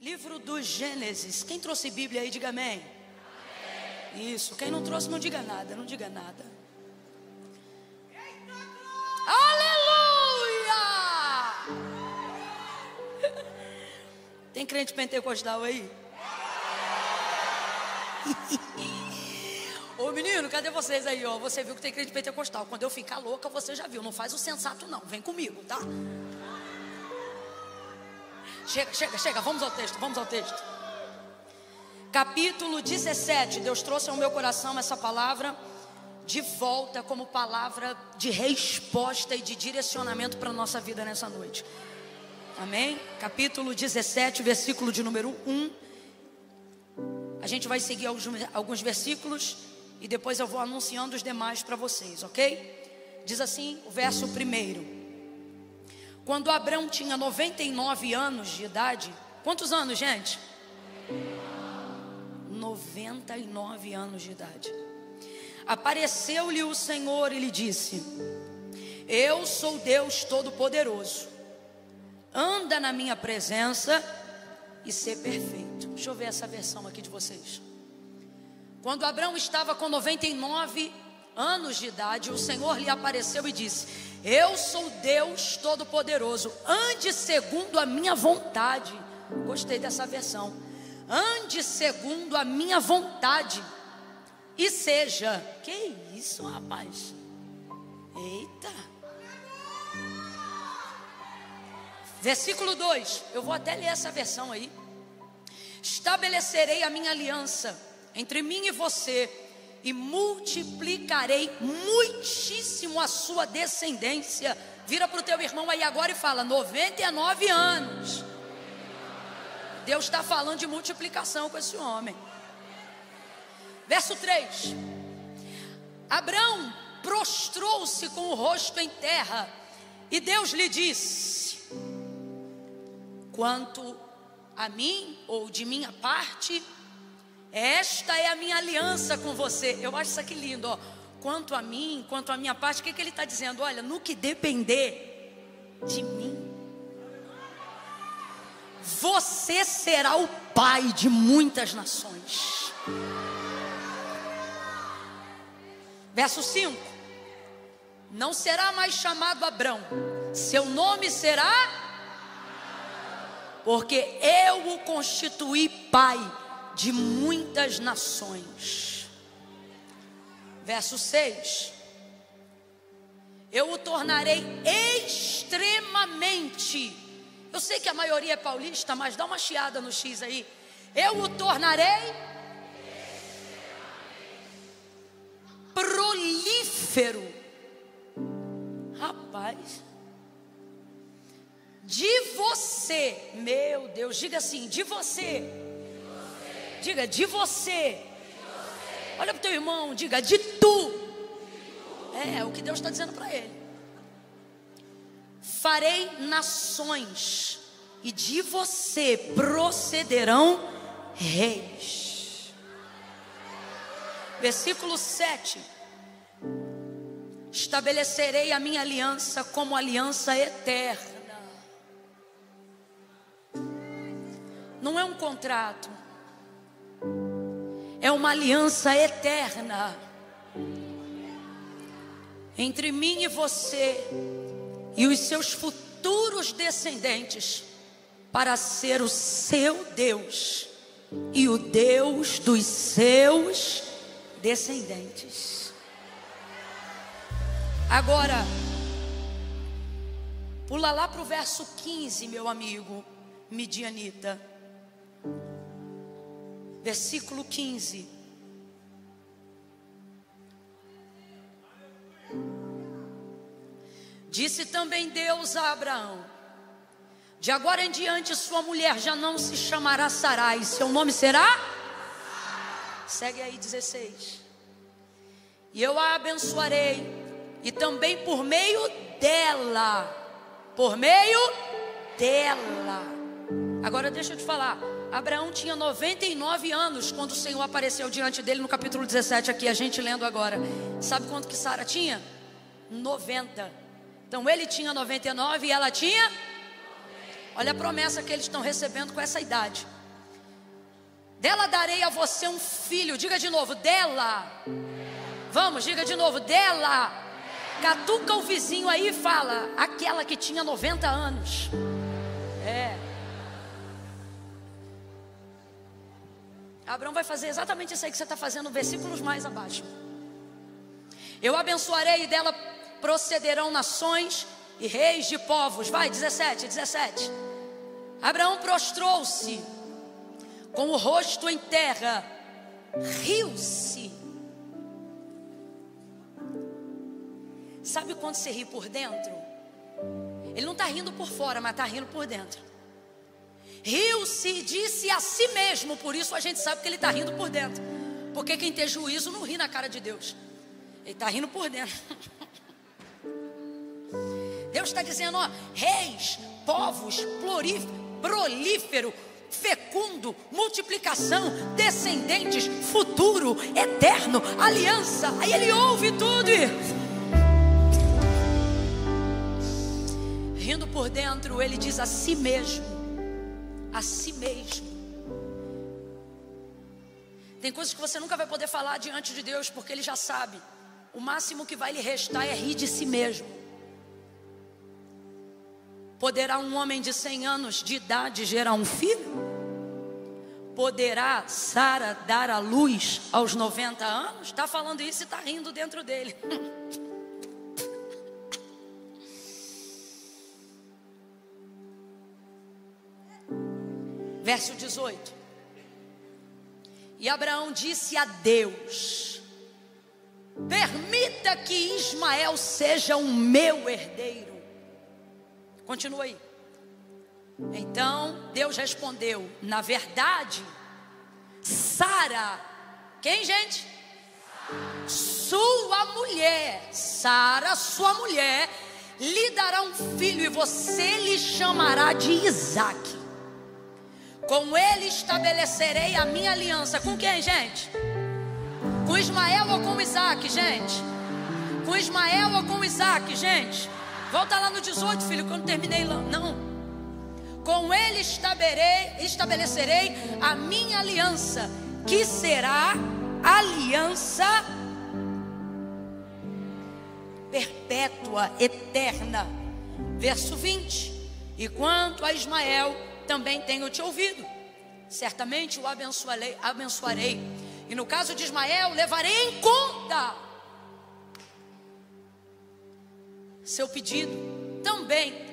Livro do Gênesis. Quem trouxe Bíblia aí, diga amém. Isso, quem não trouxe não diga nada, não diga nada. Aleluia! Tem crente pentecostal aí? Ô menino, cadê vocês aí, ó? Você viu que tem crente pentecostal. Quando eu ficar louca, você já viu. Não faz o sensato não, vem comigo, tá? Chega, vamos ao texto. Capítulo 17, Deus trouxe ao meu coração essa palavra de volta como palavra de resposta e de direcionamento para a nossa vida nessa noite. Amém? Capítulo 17, versículo de número 1. A gente vai seguir alguns versículos e depois eu vou anunciando os demais para vocês, ok? Diz assim o verso 1. Quando Abrão tinha 99 anos de idade. Quantos anos, gente? 99 anos de idade. Apareceu-lhe o Senhor e lhe disse: eu sou Deus Todo-Poderoso. Anda na minha presença e ser perfeito. Deixa eu ver essa versão aqui de vocês. Quando Abrão estava com 99 anos de idade, o Senhor lhe apareceu e disse: eu sou Deus Todo-Poderoso. Ande segundo a minha vontade. Gostei dessa versão. Ande segundo a minha vontade e seja. Que isso, rapaz? Eita. Versículo 2. Eu vou até ler essa versão aí. Estabelecerei a minha aliança entre mim e você e multiplicarei muitíssimo a sua descendência. Vira para o teu irmão aí agora e fala: 99 anos. Deus está falando de multiplicação com esse homem. Verso 3. Abrão prostrou-se com o rosto em terra e Deus lhe disse: quanto a mim, ou de minha parte, esta é a minha aliança com você. Eu acho isso aqui lindo, ó. Quanto a mim, quanto a minha parte, o que ele está dizendo? Olha, no que depender de mim, você será o pai de muitas nações. Verso 5. Não será mais chamado Abrão, seu nome será, porque eu o constituí pai de muitas nações. Verso 6. Eu o tornarei extremamente. Eu sei que a maioria é paulista, mas dá uma chiada no X aí. Eu o tornarei prolífero. Rapaz. De você, meu Deus, diga assim, de você. Diga, de você. Olha para o teu irmão, diga, de tu. É o que Deus está dizendo para ele. Farei nações, e de você procederão reis. Versículo 7. Estabelecerei a minha aliança como aliança eterna. Não é um contrato, é uma aliança eterna entre mim e você e os seus futuros descendentes, para ser o seu Deus e o Deus dos seus descendentes. Agora, pula lá para o verso 15, meu amigo midianita. Versículo 15. Disse também Deus a Abraão: de agora em diante sua mulher já não se chamará Sarai, seu nome será? Segue aí 16. E eu a abençoarei, e também por meio dela. Agora deixa eu te falar. Abraão tinha 99 anos quando o Senhor apareceu diante dele no capítulo 17 aqui, a gente lendo agora. Sabe quanto que Sara tinha? 90. Então ele tinha 99 e ela tinha? Olha a promessa que eles estão recebendo com essa idade. Dela darei a você um filho. Diga de novo, dela. Vamos, diga de novo, dela. Catuca o vizinho aí e fala, aquela que tinha 90 anos. Abraão vai fazer exatamente isso aí que você está fazendo, versículos mais abaixo. Eu abençoarei e dela procederão nações e reis de povos. Vai, 17. Abraão prostrou-se com o rosto em terra, riu-se. Sabe quando você ri por dentro? Ele não está rindo por fora, mas está rindo por dentro. Riu-se e disse a si mesmo. Por isso a gente sabe que ele está rindo por dentro, porque quem tem juízo não ri na cara de Deus. Ele está rindo por dentro. Deus está dizendo, ó, reis, povos, prolífero, fecundo, multiplicação, descendentes, futuro, eterno, aliança. Aí ele ouve tudo e rindo por dentro, ele diz a si mesmo. A si mesmo. Tem coisas que você nunca vai poder falar diante de Deus, porque Ele já sabe. O máximo que vai lhe restar é rir de si mesmo. Poderá um homem de 100 anos de idade gerar um filho? Poderá Sara dar à luz aos 90 anos? Está falando isso e está rindo dentro dele. Verso 18. E Abraão disse a Deus: permita que Ismael seja o meu herdeiro. Continua aí. Então Deus respondeu: na verdade, Sara, quem, gente? Sua mulher, Sara, sua mulher, lhe dará um filho e você lhe chamará de Isaque. Com ele estabelecerei a minha aliança. Com quem, gente? Com Ismael ou com Isaque, gente? Com Ismael ou com Isaque, gente? Volta lá no 18, filho, que eu não terminei lá. Não. Com ele estabelecerei a minha aliança, que será aliança perpétua, eterna. Verso 20. E quanto a Ismael, também tenho te ouvido. Certamente o abençoarei. E no caso de Ismael, levarei em conta seu pedido. Também.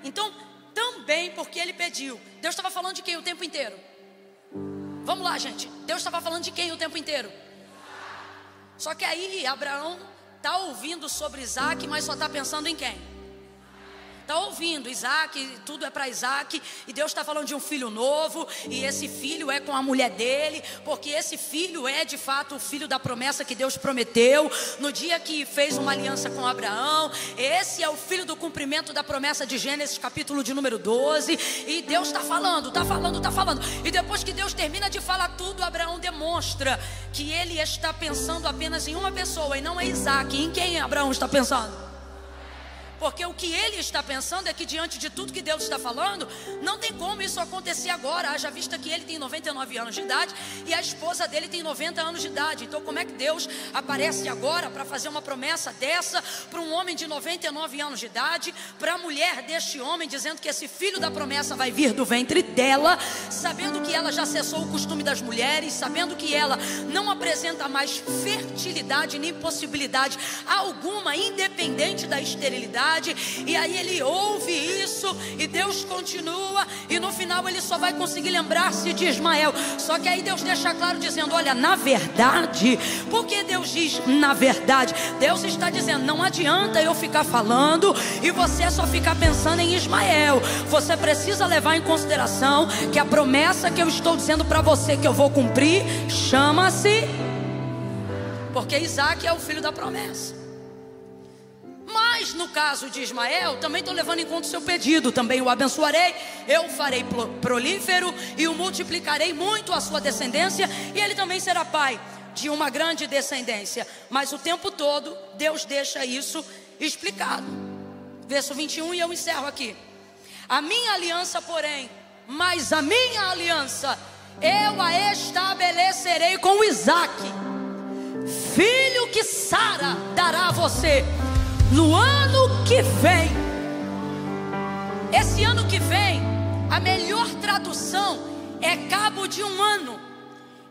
Então, também porque ele pediu. Deus estava falando de quem o tempo inteiro? Vamos lá, gente. Deus estava falando de quem o tempo inteiro? Só que aí Abraão está ouvindo sobre Isaque, mas só está pensando em quem? Está ouvindo Isaque, tudo é para Isaque, e Deus está falando de um filho novo, e esse filho é com a mulher dele, porque esse filho é de fato o filho da promessa que Deus prometeu, no dia que fez uma aliança com Abraão. Esse é o filho do cumprimento da promessa de Gênesis, capítulo de número 12, e Deus está falando, e depois que Deus termina de falar tudo, Abraão demonstra que ele está pensando apenas em uma pessoa, e não é Isaque. Em quem Abraão está pensando? Porque o que ele está pensando é que diante de tudo que Deus está falando, não tem como isso acontecer agora. Haja vista que ele tem 99 anos de idade e a esposa dele tem 90 anos de idade. Então como é que Deus aparece agora para fazer uma promessa dessa para um homem de 99 anos de idade, para a mulher deste homem, dizendo que esse filho da promessa vai vir do ventre dela, sabendo que ela já cessou o costume das mulheres, sabendo que ela não apresenta mais fertilidade nem possibilidade alguma, independente da esterilidade. E aí ele ouve isso e Deus continua, e no final ele só vai conseguir lembrar-se de Ismael. Só que aí Deus deixa claro dizendo: olha, na verdade. Por que Deus diz na verdade? Deus está dizendo: não adianta eu ficar falando e você só ficar pensando em Ismael. Você precisa levar em consideração que a promessa que eu estou dizendo para você que eu vou cumprir chama-se, porque Isaque é o filho da promessa. Mas no caso de Ismael, também estou levando em conta o seu pedido. Também o abençoarei, eu farei prolífero e o multiplicarei muito a sua descendência, e ele também será pai de uma grande descendência. Mas o tempo todo Deus deixa isso explicado. Verso 21, e eu encerro aqui. A minha aliança, porém, mas a minha aliança eu a estabelecerei com Isaque, filho que Sara dará a você no ano que vem. Esse ano que vem, a melhor tradução é cabo de um ano.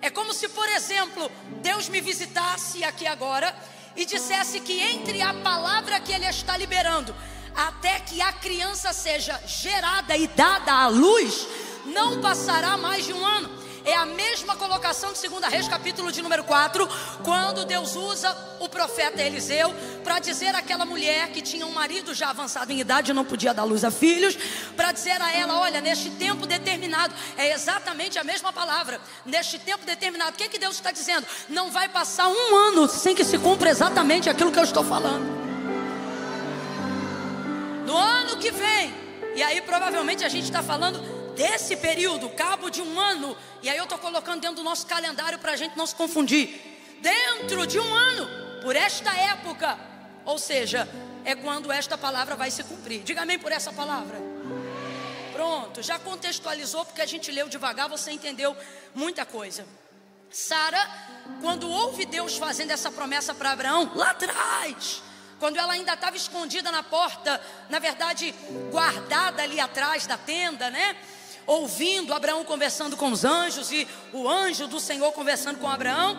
É como se, por exemplo, Deus me visitasse aqui agora e dissesse que entre a palavra que Ele está liberando até que a criança seja gerada e dada à luz, não passará mais de um ano. É a mesma colocação de 2 Reis, capítulo de número 4, quando Deus usa o profeta Eliseu para dizer àquela mulher que tinha um marido já avançado em idade e não podia dar luz a filhos, para dizer a ela: olha, neste tempo determinado, é exatamente a mesma palavra, neste tempo determinado. O que Deus está dizendo? Não vai passar um ano sem que se cumpra exatamente aquilo que eu estou falando. No ano que vem, e aí provavelmente a gente está falando desse período, cabo de um ano. E aí eu estou colocando dentro do nosso calendário para a gente não se confundir. Dentro de um ano, por esta época, ou seja, é quando esta palavra vai se cumprir. Diga amém por essa palavra. Pronto, já contextualizou, porque a gente leu devagar, você entendeu muita coisa. Sara, quando ouve Deus fazendo essa promessa para Abraão, lá atrás, quando ela ainda estava escondida na porta, na verdade, guardada ali atrás da tenda, né? Ouvindo Abraão conversando com os anjos e o anjo do Senhor conversando com Abraão,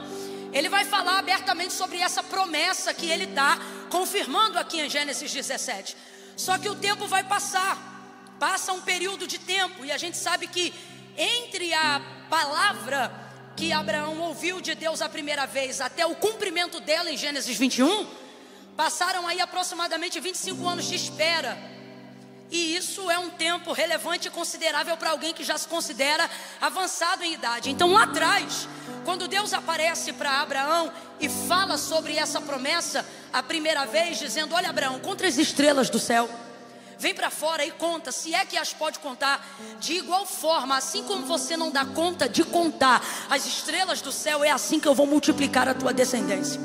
ele vai falar abertamente sobre essa promessa que ele está confirmando aqui em Gênesis 17. Só que o tempo vai passar, passa um período de tempo, e a gente sabe que entre a palavra que Abraão ouviu de Deus a primeira vez até o cumprimento dela em Gênesis 21, passaram aí aproximadamente 25 anos de espera. E isso é um tempo relevante e considerável para alguém que já se considera avançado em idade. Então lá atrás, quando Deus aparece para Abraão e fala sobre essa promessa a primeira vez, dizendo: olha, Abraão, conta as estrelas do céu, vem para fora e conta, se é que as pode contar. De igual forma, assim como você não dá conta de contar as estrelas do céu, é assim que eu vou multiplicar a tua descendência.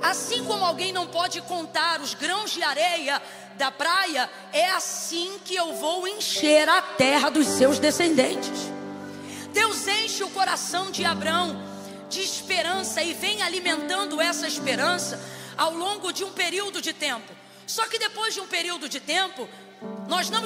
Assim como alguém não pode contar os grãos de areia da praia, é assim que eu vou encher a terra dos seus descendentes. Deus enche o coração de Abraão de esperança e vem alimentando essa esperança ao longo de um período de tempo. Só que depois de um período de tempo, nós não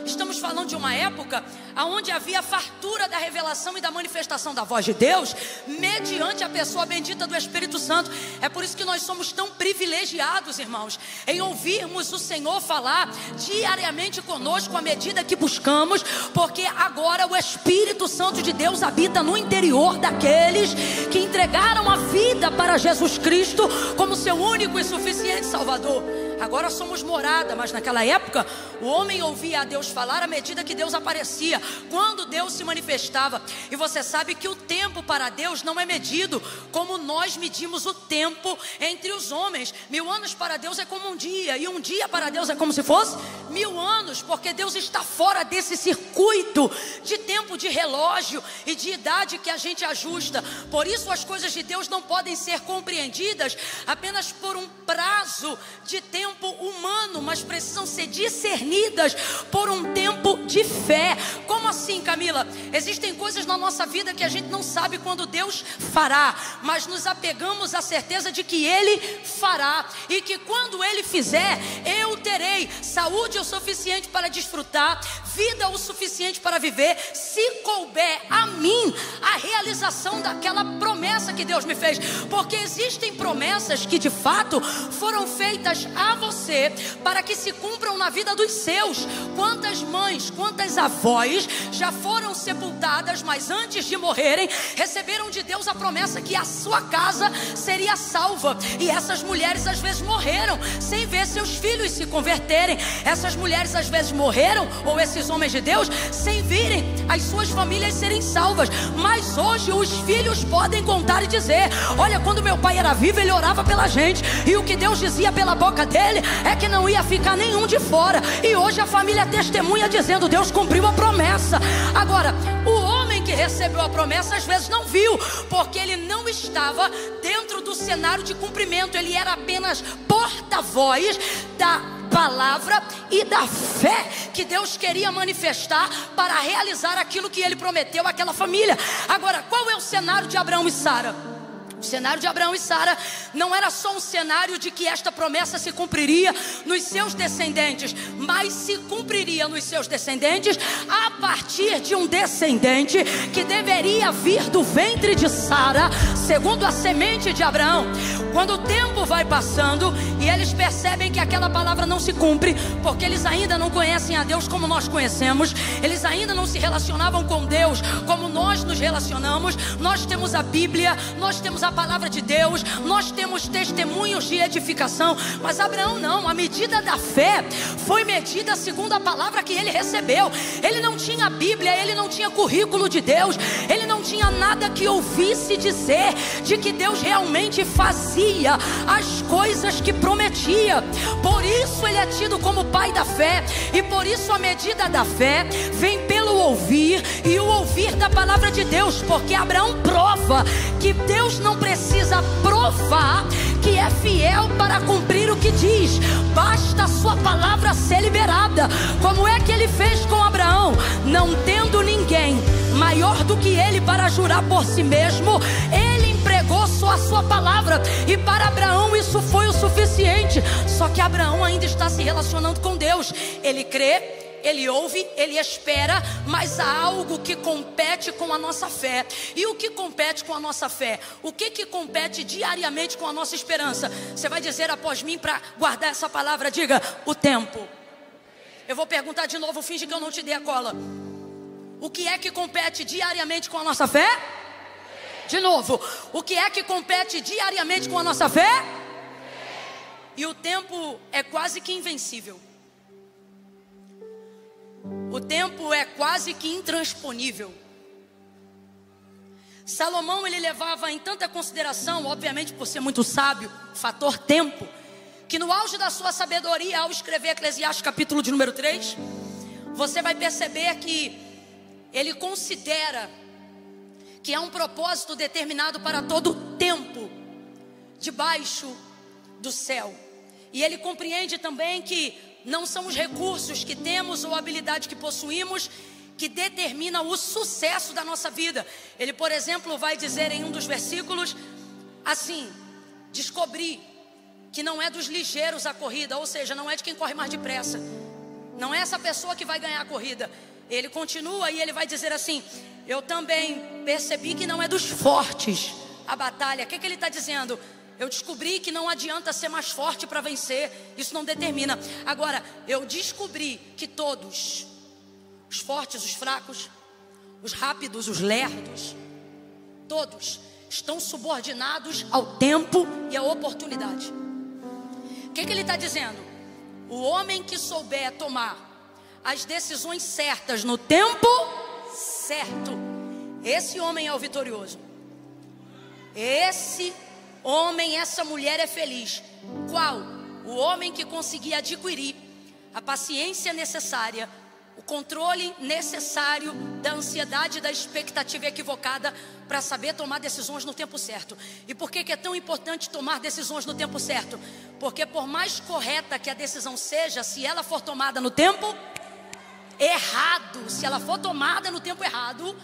estamos falando de uma época onde havia fartura da revelação e da manifestação da voz de Deus mediante a pessoa bendita do Espírito Santo. É por isso que nós somos tão privilegiados, irmãos, em ouvirmos o Senhor falar diariamente conosco à medida que buscamos, porque agora o Espírito Santo de Deus habita no interior daqueles que entregaram a vida para Jesus Cristo como seu único e suficiente Salvador. Agora somos morada, mas naquela época o homem ouvia a Deus falar à medida que Deus aparecia, quando Deus se manifestava. E você sabe que o tempo para Deus não é medido como nós medimos o tempo entre os homens. 1000 anos para Deus é como um dia, e um dia para Deus é como se fosse 1000 anos, porque Deus está fora desse circuito de tempo, de relógio e de idade que a gente ajusta. Por isso as coisas de Deus não podem ser compreendidas apenas por um prazo de tempo humano, mas precisam ser discernidas por um tempo de fé. Como assim, Camila? Existem coisas na nossa vida que a gente não sabe quando Deus fará, mas nos apegamos à certeza de que Ele fará, e que quando Ele fizer, eu terei saúde o suficiente para desfrutar, vida o suficiente para viver, se couber a mim a realização daquela promessa que Deus me fez. Porque existem promessas que de fato foram feitas a você para que se cumpram na vida dos seus. Quantas mães, quantas avós já foram sepultadas, mas antes de morrerem receberam de Deus a promessa que a sua casa seria salva. E essas mulheres às vezes morreram sem ver seus filhos se converterem. Essas mulheres às vezes morreram, ou esses homens de Deus, sem virem as suas famílias serem salvas. Mas hoje os filhos podem contar e dizer: olha, quando meu pai era vivo, ele orava pela gente, e o que Deus dizia pela boca dele é que não ia ficar nenhum de fora. E hoje a família testemunha dizendo: Deus cumpriu a promessa. Agora, o homem que recebeu a promessa às vezes não viu, porque ele não estava dentro do cenário de cumprimento. Ele era apenas porta-voz palavra e da fé que Deus queria manifestar para realizar aquilo que Ele prometeu àquela família. Agora, qual é o cenário de Abraão e Sara? O cenário de Abraão e Sara não era só um cenário de que esta promessa se cumpriria nos seus descendentes, mas se cumpriria nos seus descendentes a partir de um descendente que deveria vir do ventre de Sara, segundo a semente de Abraão. Quando o tempo vai passando e eles percebem que aquela palavra não se cumpre, porque eles ainda não conhecem a Deus como nós conhecemos, eles ainda não se relacionavam com Deus como nós nos relacionamos. Nós temos a Bíblia, nós temos a palavra de Deus, nós temos testemunhos de edificação, mas Abraão não. A medida da fé foi medida segundo a palavra que ele recebeu. Ele não tinha a Bíblia, ele não tinha currículo de Deus, ele não tinha nada que ouvisse dizer de que Deus realmente fazia as coisas que prometia. Por isso ele é tido como pai da fé, e por isso a medida da fé vem pelo ouvir, e o ouvir da palavra de Deus, porque Abraão prova que Deus não precisa provar que é fiel para cumprir o que diz, basta a sua palavra ser liberada. Como é que ele fez com Abraão? Não tendo ninguém maior do que ele para jurar por si mesmo, ele empregou só a sua palavra, e para Abraão isso foi o suficiente. Só que Abraão ainda está se relacionando com Deus. Ele crê, ele ouve, ele espera, mas há algo que compete com a nossa fé. E o que compete com a nossa fé? O que compete diariamente com a nossa esperança? Você vai dizer após mim para guardar essa palavra, diga: o tempo. Eu vou perguntar de novo, finge que eu não te dei a cola. O que é que compete diariamente com a nossa fé? De novo, o que é que compete diariamente com a nossa fé? E o tempo é quase que invencível. O tempo é quase que intransponível. Salomão, ele levava em tanta consideração, obviamente por ser muito sábio, o fator tempo, que no auge da sua sabedoria, ao escrever Eclesiastes capítulo de número 3, você vai perceber que ele considera que há um propósito determinado para todo o tempo debaixo do céu. E ele compreende também que não são os recursos que temos ou a habilidade que possuímos que determina o sucesso da nossa vida. Ele, por exemplo, vai dizer em um dos versículos assim: descobri que não é dos ligeiros a corrida, ou seja, não é de quem corre mais depressa, não é essa pessoa que vai ganhar a corrida. Ele continua e ele vai dizer assim: eu também percebi que não é dos fortes a batalha. O que ele está dizendo? Eu descobri que não adianta ser mais forte para vencer, isso não determina. Agora, eu descobri que todos, os fortes, os fracos, os rápidos, os lerdos, todos estão subordinados ao tempo e à oportunidade. O que ele está dizendo? O homem que souber tomar as decisões certas no tempo certo, esse homem é o vitorioso. Esse homem, essa mulher é feliz. Qual? O homem que conseguir adquirir a paciência necessária, o controle necessário da ansiedade e da expectativa equivocada para saber tomar decisões no tempo certo. E por que é tão importante tomar decisões no tempo certo? Porque por mais correta que a decisão seja, se ela for tomada no tempo errado, se ela for tomada no tempo errado,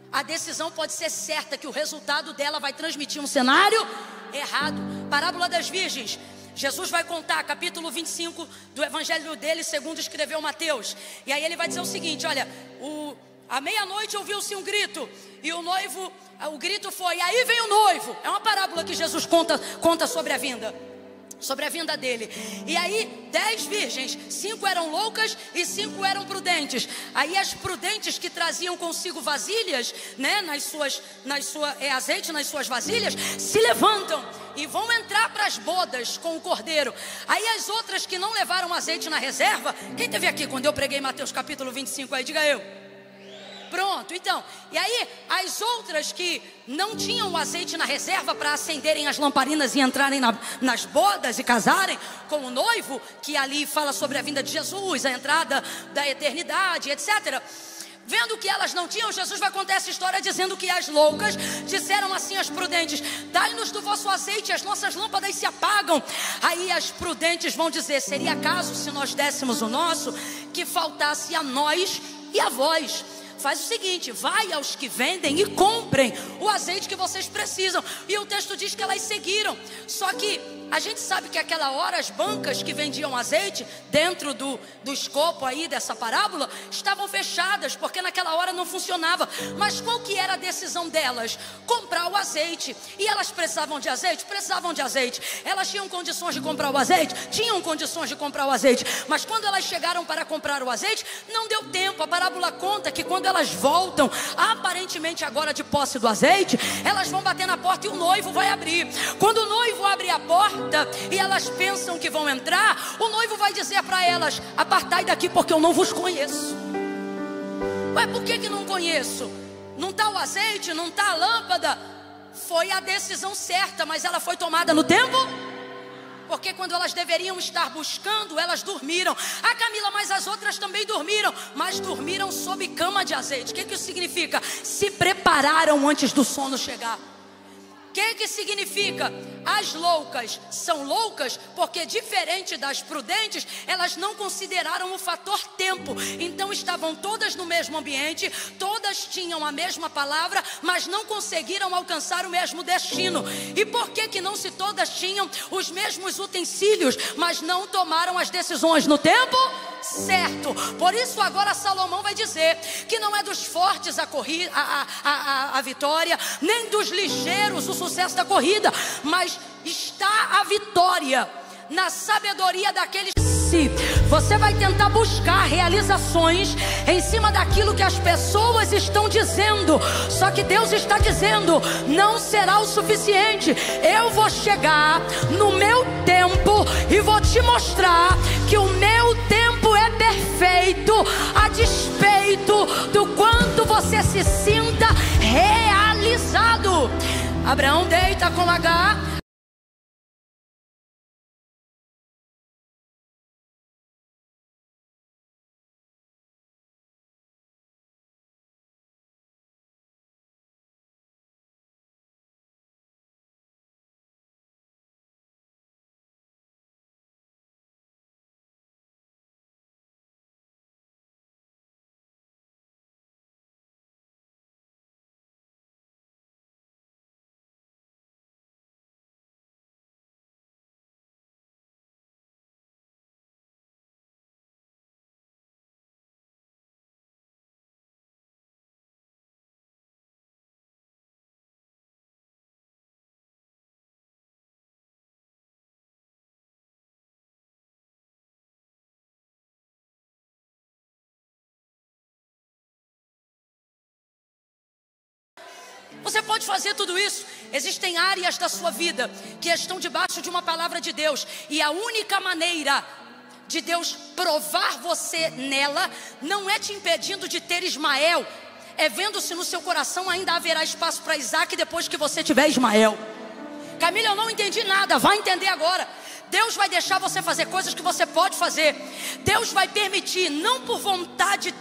a decisão pode ser certa que o resultado dela vai transmitir um cenário errado. Parábola das virgens. Jesus vai contar, capítulo 25 do evangelho dele, segundo escreveu Mateus. E aí ele vai dizer o seguinte: olha, à meia-noite ouviu-se um grito, e o grito foi: aí vem o noivo. É uma parábola que Jesus conta sobre a vinda dele. E aí 10 virgens, 5 eram loucas e 5 eram prudentes. Aí as prudentes, que traziam consigo vasilhas, né, azeite nas suas vasilhas, se levantam e vão entrar para as bodas com o cordeiro. Aí as outras que não levaram azeite na reserva, quem esteve aqui quando eu preguei Mateus capítulo 25 aí, diga eu. Pronto, então, e aí as outras que não tinham o azeite na reserva para acenderem as lamparinas e entrarem nas bodas e casarem com o noivo, que ali fala sobre a vinda de Jesus, a entrada da eternidade, etc. Vendo que elas não tinham, Jesus vai contar essa história dizendo que as loucas disseram assim às prudentes: dai-nos do vosso azeite, as nossas lâmpadas se apagam. Aí as prudentes vão dizer: seria acaso, se nós dessemos o nosso, que faltasse a nós e a vós? Faz o seguinte, vai aos que vendem e comprem o azeite que vocês precisam. E o texto diz que elas seguiram. Só que a gente sabe que aquela hora as bancas que vendiam azeite dentro do escopo aí dessa parábola estavam fechadas, porque naquela hora não funcionava. Mas qual que era a decisão delas? Comprar o azeite. E elas precisavam de azeite? Precisavam de azeite. Elas tinham condições de comprar o azeite? Tinham condições de comprar o azeite. Mas quando elas chegaram para comprar o azeite, não deu tempo. A parábola conta que quando elas voltam, aparentemente agora de posse do azeite, elas vão bater na porta e o noivo vai abrir. Quando o noivo abre a porta e elas pensam que vão entrar, o noivo vai dizer para elas: apartai daqui, porque eu não vos conheço. Ué, por que não conheço? Não está o azeite, não está a lâmpada? Foi a decisão certa, mas ela foi tomada no tempo? Porque quando elas deveriam estar buscando, elas dormiram. Ah, Camila, mas as outras também dormiram. Mas dormiram sob cama de azeite. O que isso significa? Se prepararam antes do sono chegar. O que significa? As loucas são loucas porque, diferente das prudentes, elas não consideraram o fator tempo. Então estavam todas no mesmo ambiente, todas tinham a mesma palavra, mas não conseguiram alcançar o mesmo destino. E por que não, se todas tinham os mesmos utensílios, mas não tomaram as decisões no tempo certo? Por isso agora Salomão vai dizer que não é dos fortes a vitória, nem dos ligeiros o sucesso da corrida, mas está a vitória na sabedoria daqueles. Se você vai tentar buscar realizações em cima daquilo que as pessoas estão dizendo, só que Deus está dizendo: não será o suficiente. Eu vou chegar no meu tempo e vou te mostrar que o meu tempo é perfeito, a despeito do quanto você se sinta realizado. Abraão deita com H. Você pode fazer tudo isso. Existem áreas da sua vida que estão debaixo de uma palavra de Deus, e a única maneira de Deus provar você nela não é te impedindo de ter Ismael, é vendo se no seu coração ainda haverá espaço para Isaac depois que você tiver Ismael. Camila, eu não entendi nada. Vai entender agora. Deus vai deixar você fazer coisas que você pode fazer. Deus vai permitir, não por vontade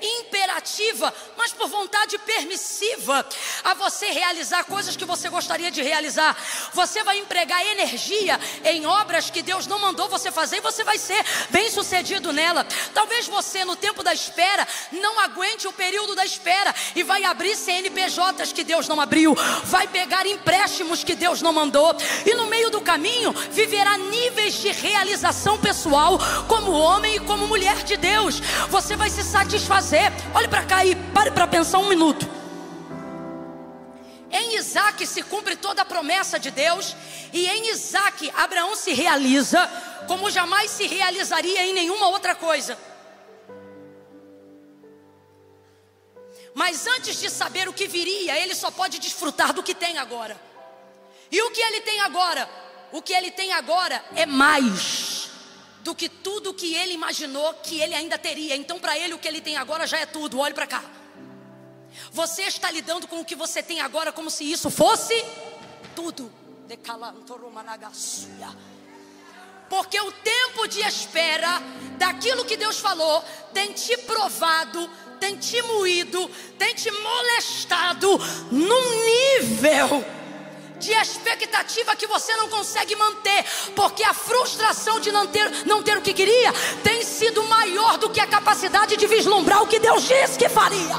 imperativa, mas por vontade permissiva, a você realizar coisas que você gostaria de realizar. Você vai empregar energia em obras que Deus não mandou você fazer, e você vai ser bem sucedido nela. Talvez você, no tempo da espera, não aguente o período da espera e vai abrir CNPJs que Deus não abriu, vai pegar empréstimos que Deus não mandou, e no meio do caminho viverá níveis de realização pessoal como homem e como mulher de Deus. Você vai se satisfazer. Olhe para cá e pare para pensar um minuto. Em Isaac se cumpre toda a promessa de Deus, e em Isaac Abraão se realiza como jamais se realizaria em nenhuma outra coisa. Mas antes de saber o que viria, ele só pode desfrutar do que tem agora. E o que ele tem agora? O que ele tem agora é mais do que tudo que ele imaginou que ele ainda teria. Então para ele o que ele tem agora já é tudo. Olhe para cá. Você está lidando com o que você tem agora como se isso fosse tudo. Porque o tempo de espera daquilo que Deus falou tem te provado, tem te moído, tem te molestado num nível de expectativa que você não consegue manter, porque a frustração de não ter o que queria tem sido maior do que a capacidade de vislumbrar o que Deus disse que faria.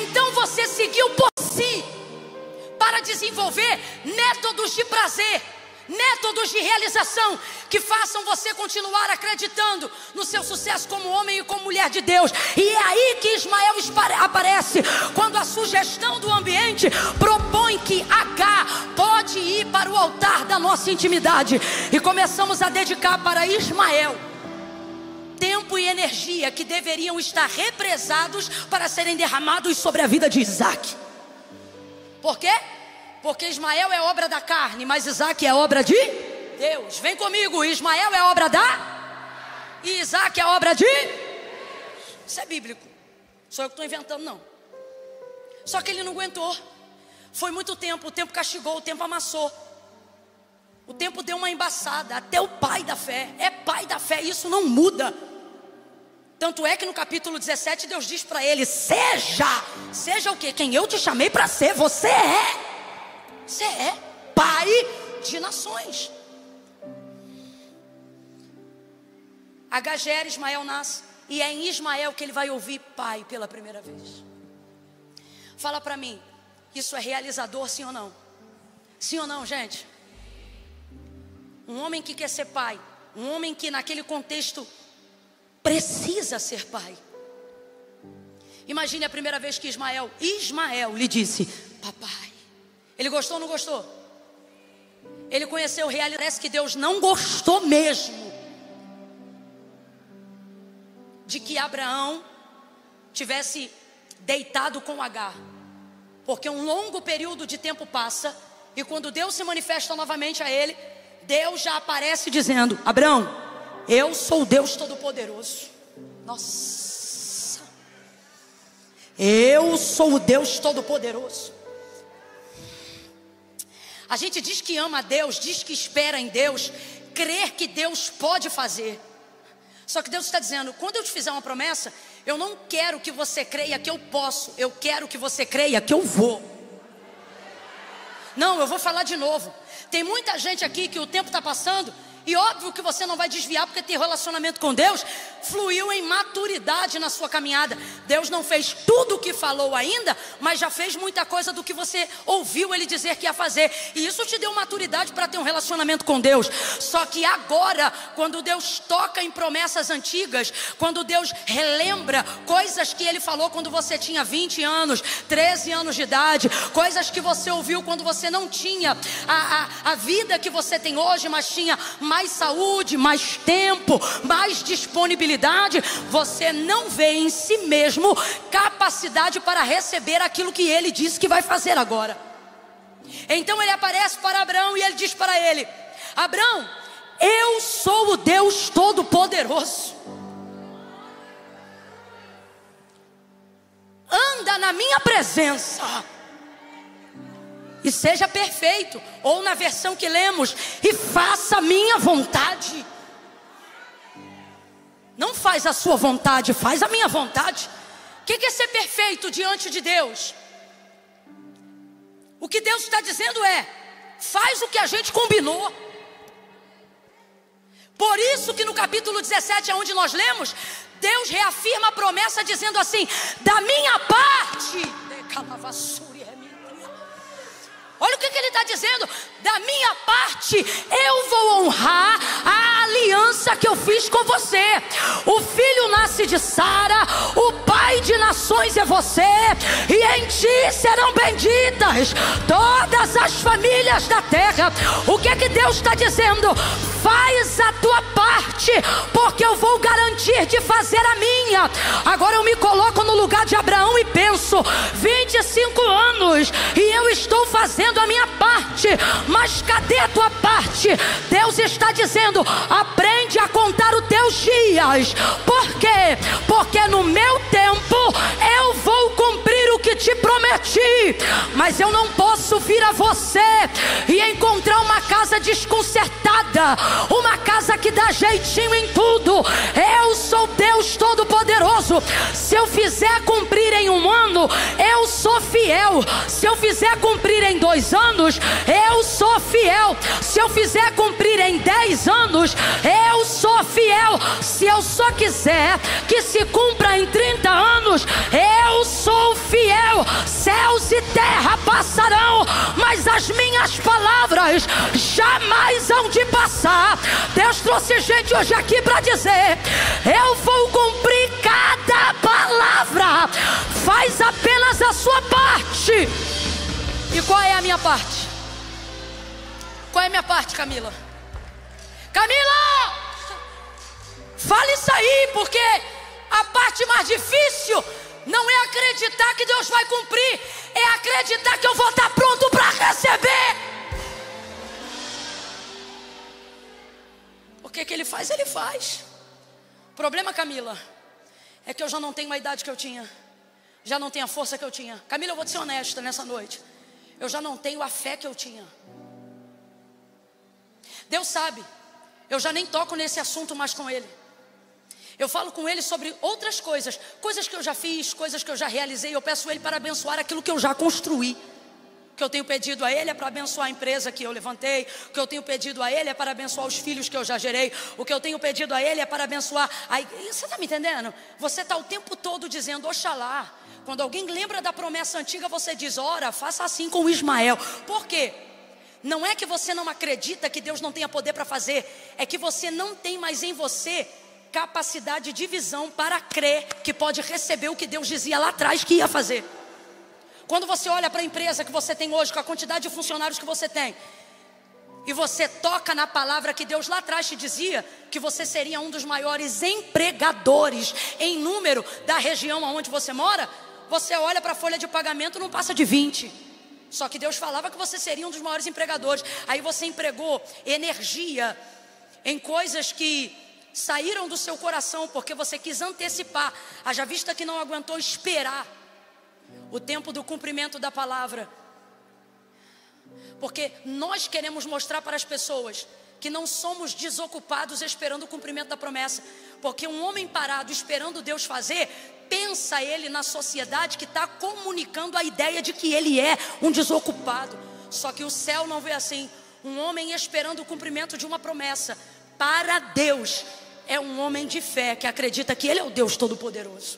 Então você seguiu por si para desenvolver métodos de prazer, métodos de realização que façam você continuar acreditando no seu sucesso como homem e como mulher de Deus. E é aí que Ismael aparece, quando a sugestão do ambiente propõe que H pode ir para o altar da nossa intimidade. E começamos a dedicar para Ismael tempo e energia que deveriam estar represados para serem derramados sobre a vida de Isaac. Por quê? Porque Ismael é obra da carne, mas Isaac é obra de Deus. Vem comigo, Ismael é obra e Isaac é obra de Deus. Isso é bíblico, sou eu que estou inventando não. Só que ele não aguentou. Foi muito tempo, o tempo castigou, o tempo amassou. O tempo deu uma embaçada. Até o pai da fé é pai da fé, isso não muda. Tanto é que no capítulo 17 Deus diz para ele: seja o quê? Quem eu te chamei para ser, você é pai de nações. H gera, Ismael nasce, e é em Ismael que ele vai ouvir pai pela primeira vez. Fala para mim, isso é realizador, sim ou não? Sim ou não, gente? Um homem que quer ser pai, um homem que naquele contexto precisa ser pai. Imagine a primeira vez que Ismael lhe disse: papai. Ele gostou ou não gostou? Ele conheceu realidade. Parece que Deus não gostou mesmo de que Abraão tivesse deitado com Agar. Porque um longo período de tempo passa, e quando Deus se manifesta novamente a ele, Deus já aparece dizendo: Abraão, eu sou o Deus Todo-Poderoso. Nossa, eu sou o Deus Todo-Poderoso. A gente diz que ama a Deus, diz que espera em Deus, crer que Deus pode fazer. Só que Deus está dizendo: quando eu te fizer uma promessa, eu não quero que você creia que eu posso, eu quero que você creia que eu vou. Não, eu vou falar de novo. Tem muita gente aqui que o tempo está passando, e óbvio que você não vai desviar, porque ter relacionamento com Deus fluiu em maturidade na sua caminhada. Deus não fez tudo o que falou ainda, mas já fez muita coisa do que você ouviu Ele dizer que ia fazer. E isso te deu maturidade para ter um relacionamento com Deus. Só que agora, quando Deus toca em promessas antigas, quando Deus relembra coisas que Ele falou quando você tinha 20 anos, 13 anos de idade, coisas que você ouviu quando você não tinha a vida que você tem hoje, mas tinha mais saúde, mais tempo, mais disponibilidade, você não vê em si mesmo capacidade para receber aquilo que Ele disse que vai fazer agora. Então Ele aparece para Abraão e Ele diz para ele: Abraão, eu sou o Deus Todo-Poderoso. Anda na minha presença e seja perfeito, ou na versão que lemos, e faça a minha vontade. Não faz a sua vontade, faz a minha vontade. O que é ser perfeito diante de Deus? O que Deus está dizendo é: faz o que a gente combinou. Por isso que no capítulo 17, onde nós lemos, Deus reafirma a promessa dizendo assim: da minha parte, olha o que Ele está dizendo: da minha parte eu vou honrar a aliança que eu fiz com você. O filho nasce de Sara, o pai de nações é você, e em ti serão benditas todas as famílias da terra. O que Deus está dizendo? Faz a tua parte, porque eu vou garantir de fazer a minha. Agora eu me coloco no lugar de Abraão e penso: 25 anos e eu estou fazendo a minha parte, mas cadê a tua parte? Deus está dizendo: aprende a contar os teus dias. Por quê? Porque no meu tempo eu vou cumprir o que te prometi. ti, mas eu não posso vir a você e encontrar uma casa desconcertada, uma casa que dá jeitinho em tudo. Eu sou Deus Todo-Poderoso. Se eu fizer cumprir em 1 ano, eu sou fiel. Se eu fizer cumprir em 2 anos, eu sou fiel. Se eu fizer cumprir em 10 anos, eu sou fiel. Se eu só quiser que se cumpra em 30 anos, eu sou fiel. Céus e terra passarão, mas as minhas palavras jamais hão de passar. Deus trouxe gente hoje aqui para dizer: eu vou cumprir cada palavra. Faz apenas a sua parte. E qual é a minha parte? Qual é a minha parte, Camila? Camila! Fala isso aí, porque a parte mais difícil não é acreditar que Deus vai cumprir, é acreditar que eu vou estar pronto para receber. O que Ele faz, Ele faz. O problema, Camila, é que eu já não tenho a idade que eu tinha, já não tenho a força que eu tinha. Camila, eu vou te ser honesta nessa noite, eu já não tenho a fé que eu tinha. Deus sabe, eu já nem toco nesse assunto mais com Ele. Eu falo com Ele sobre outras coisas, coisas que eu já fiz, coisas que eu já realizei. Eu peço Ele para abençoar aquilo que eu já construí. O que eu tenho pedido a Ele é para abençoar a empresa que eu levantei. O que eu tenho pedido a Ele é para abençoar os filhos que eu já gerei. O que eu tenho pedido a Ele é para abençoar Você está me entendendo? Você está o tempo todo dizendo Oxalá. Quando alguém lembra da promessa antiga, você diz: ora, faça assim com Ismael. Por quê? Não é que você não acredita que Deus não tenha poder para fazer, é que você não tem mais em você capacidade de visão para crer que pode receber o que Deus dizia lá atrás que ia fazer. Quando você olha para a empresa que você tem hoje, com a quantidade de funcionários que você tem, e você toca na palavra que Deus lá atrás te dizia, que você seria um dos maiores empregadores em número da região onde você mora, você olha para a folha de pagamento, não passa de 20. Só que Deus falava que você seria um dos maiores empregadores. Aí você empregou energia em coisas que saíram do seu coração, porque você quis antecipar, haja vista que não aguentou esperar o tempo do cumprimento da palavra. Porque nós queremos mostrar para as pessoas que não somos desocupados esperando o cumprimento da promessa. Porque um homem parado esperando Deus fazer, pensa ele na sociedade que está comunicando a ideia de que ele é um desocupado. Só que o céu não vê assim. Um homem esperando o cumprimento de uma promessa, para Deus, é um homem de fé que acredita que Ele é o Deus Todo-Poderoso.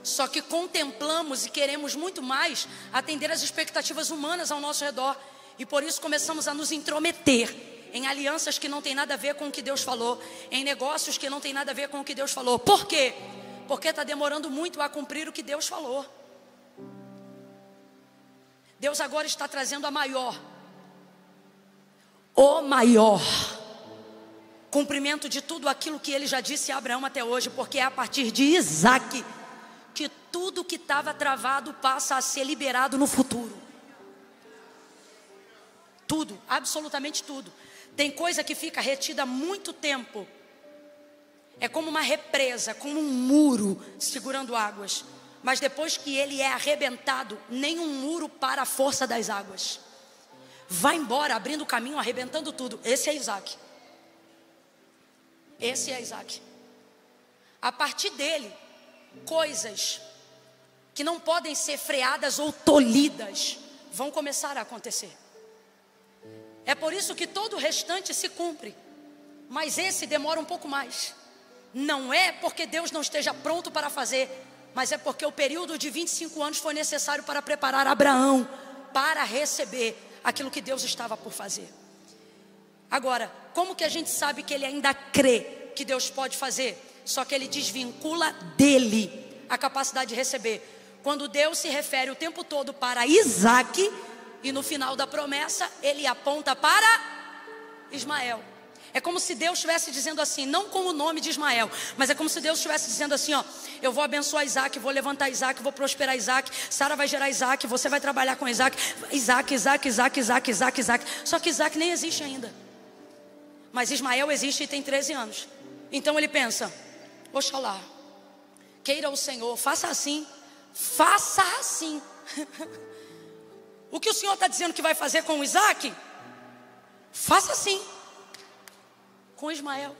Só que contemplamos e queremos muito mais atender às expectativas humanas ao nosso redor. E por isso começamos a nos intrometer em alianças que não tem nada a ver com o que Deus falou, em negócios que não tem nada a ver com o que Deus falou. Por quê? Porque está demorando muito a cumprir o que Deus falou. Deus agora está trazendo o maior cumprimento de tudo aquilo que Ele já disse a Abraão até hoje, porque é a partir de Isaac que tudo que estava travado passa a ser liberado no futuro. Tudo, absolutamente tudo. Tem coisa que fica retida há muito tempo. É como uma represa, como um muro segurando águas. Mas depois que ele é arrebentado, nenhum muro para a força das águas. Vai embora, abrindo o caminho, arrebentando tudo. Esse é Isaac. Esse é Isaac. A partir dele, coisas que não podem ser freadas ou tolhidas vão começar a acontecer. É por isso que todo o restante se cumpre, mas esse demora um pouco mais. Não é porque Deus não esteja pronto para fazer, mas é porque o período de 25 anos foi necessário para preparar Abraão para receber aquilo que Deus estava por fazer. Agora, como que a gente sabe que ele ainda crê que Deus pode fazer? Só que ele desvincula dele a capacidade de receber. Quando Deus se refere o tempo todo para Isaac, e no final da promessa ele aponta para Ismael. É como se Deus estivesse dizendo assim, não com o nome de Ismael, mas é como se Deus estivesse dizendo assim, ó, eu vou abençoar Isaac, vou levantar Isaac, vou prosperar Isaac, Sara vai gerar Isaac, você vai trabalhar com Isaac. Só que Isaac nem existe ainda. Mas Ismael existe e tem 13 anos. Então ele pensa, oxalá, queira o Senhor, faça assim, faça assim. O que o Senhor está dizendo que vai fazer com o Isaac? Faça assim com Ismael.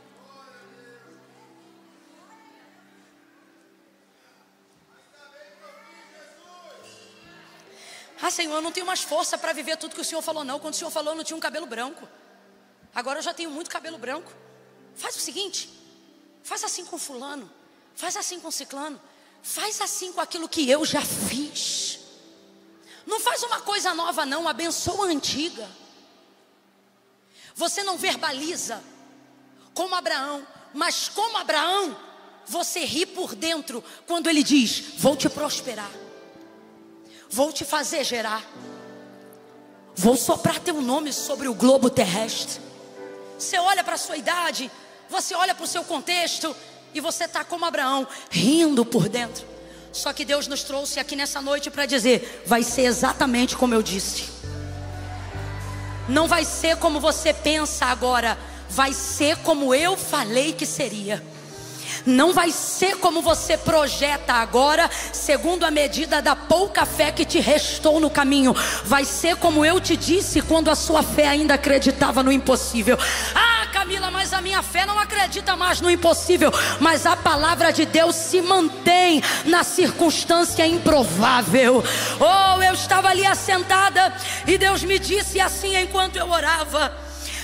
Ah, Senhor, eu não tenho mais força para viver tudo que o Senhor falou, não. Quando o Senhor falou, eu não tinha um cabelo branco. Agora eu já tenho muito cabelo branco. Faz o seguinte: faz assim com fulano, faz assim com ciclano, faz assim com aquilo que eu já fiz. Não faz uma coisa nova não, abençoa a antiga. Você não verbaliza como Abraão, mas como Abraão, você ri por dentro quando ele diz: vou te prosperar, vou te fazer gerar, vou soprar teu nome sobre o globo terrestre. Você olha para a sua idade, você olha para o seu contexto, e você está como Abraão, rindo por dentro. Só que Deus nos trouxe aqui nessa noite para dizer: vai ser exatamente como eu disse. Não vai ser como você pensa agora, vai ser como eu falei que seria. Não vai ser como você projeta agora, segundo a medida da pouca fé que te restou no caminho. Vai ser como eu te disse quando a sua fé ainda acreditava no impossível. Ah, Camila, mas a minha fé não acredita mais no impossível. Mas a palavra de Deus se mantém na circunstância improvável. Oh, eu estava ali assentada e Deus me disse assim enquanto eu orava: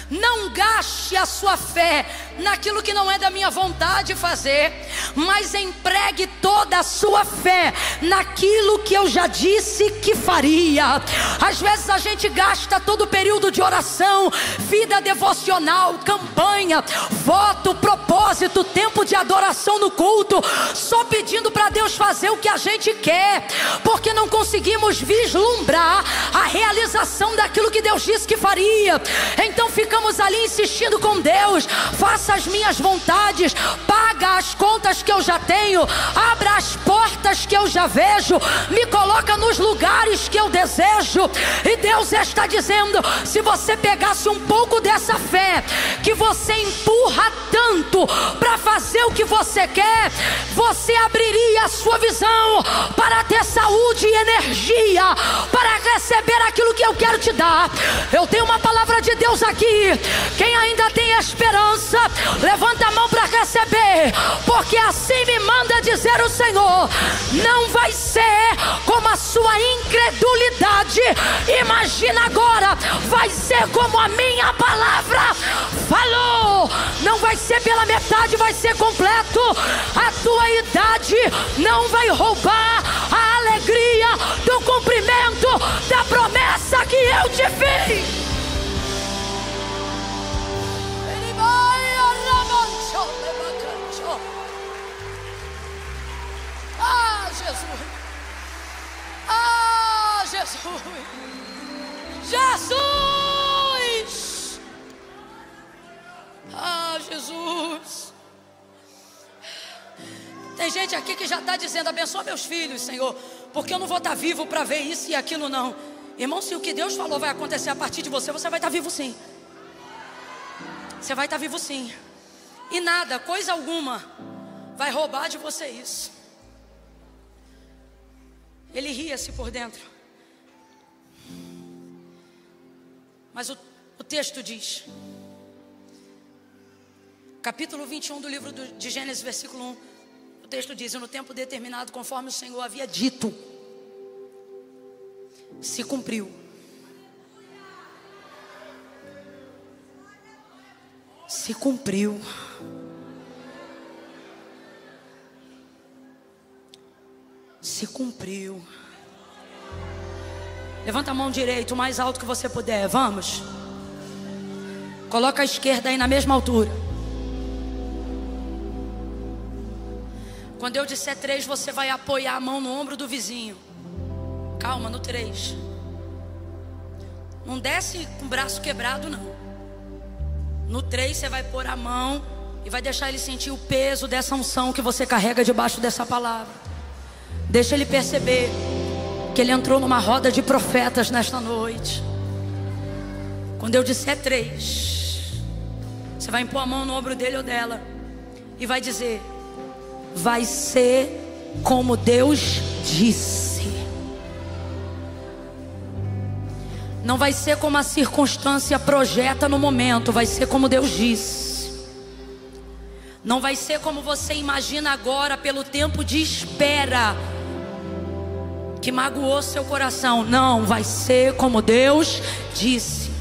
não gaste a sua fé naquilo que não é da minha vontade fazer, mas empregue toda a sua fé naquilo que eu já disse que faria. Às vezes a gente gasta todo o período de oração, vida devocional, campanha, voto, propósito, tempo de adoração no culto, só pedindo para Deus fazer o que a gente quer, porque não conseguimos vislumbrar a realização daquilo que Deus disse que faria. Então ficamos ali insistindo com Deus: faça as minhas vontades, paga as contas que eu já tenho, abra as portas que eu já vejo, me coloca nos lugares que eu desejo. E Deus está dizendo: se você pegasse um pouco dessa fé que você empurra tanto para fazer o que você quer, você abriria a sua visão para ter saúde e energia para receber aquilo que eu quero te dar. Eu tenho uma palavra de Deus aqui. Quem ainda tem esperança, levanta a mão para receber, porque assim me manda dizer o Senhor: não vai ser como a sua incredulidade imagina agora, vai ser como a minha palavra falou. Não vai ser pela metade, vai ser completo. A tua idade não vai roubar a alegria do cumprimento da promessa que eu te fiz. Ah, Jesus! Ah, Jesus! Jesus! Ah, Jesus! Tem gente aqui que já está dizendo: abençoa meus filhos, Senhor, porque eu não vou estar vivo para ver isso e aquilo não. Irmão, se o que Deus falou vai acontecer a partir de você, você vai estar vivo sim. Você vai estar vivo sim. E nada, coisa alguma, vai roubar de você isso. Ele ria-se por dentro. Mas o texto diz, capítulo 21 do livro de Gênesis, versículo 1. O texto diz: no tempo determinado, conforme o Senhor havia dito, se cumpriu. Se cumpriu. Se cumpriu. Levanta a mão direita o mais alto que você puder. Vamos. Coloca a esquerda aí na mesma altura. Quando eu disser 3, você vai apoiar a mão no ombro do vizinho. Calma, no 3. Não desce com o braço quebrado não. No 3 você vai pôr a mão e vai deixar ele sentir o peso dessa unção que você carrega debaixo dessa palavra. Deixa ele perceber que ele entrou numa roda de profetas nesta noite. Quando eu disser 3, você vai impor a mão no ombro dele ou dela e vai dizer: vai ser como Deus disse. Não vai ser como a circunstância projeta no momento, vai ser como Deus disse. Não vai ser como você imagina agora, pelo tempo de espera que magoou seu coração. Não, vai ser como Deus disse.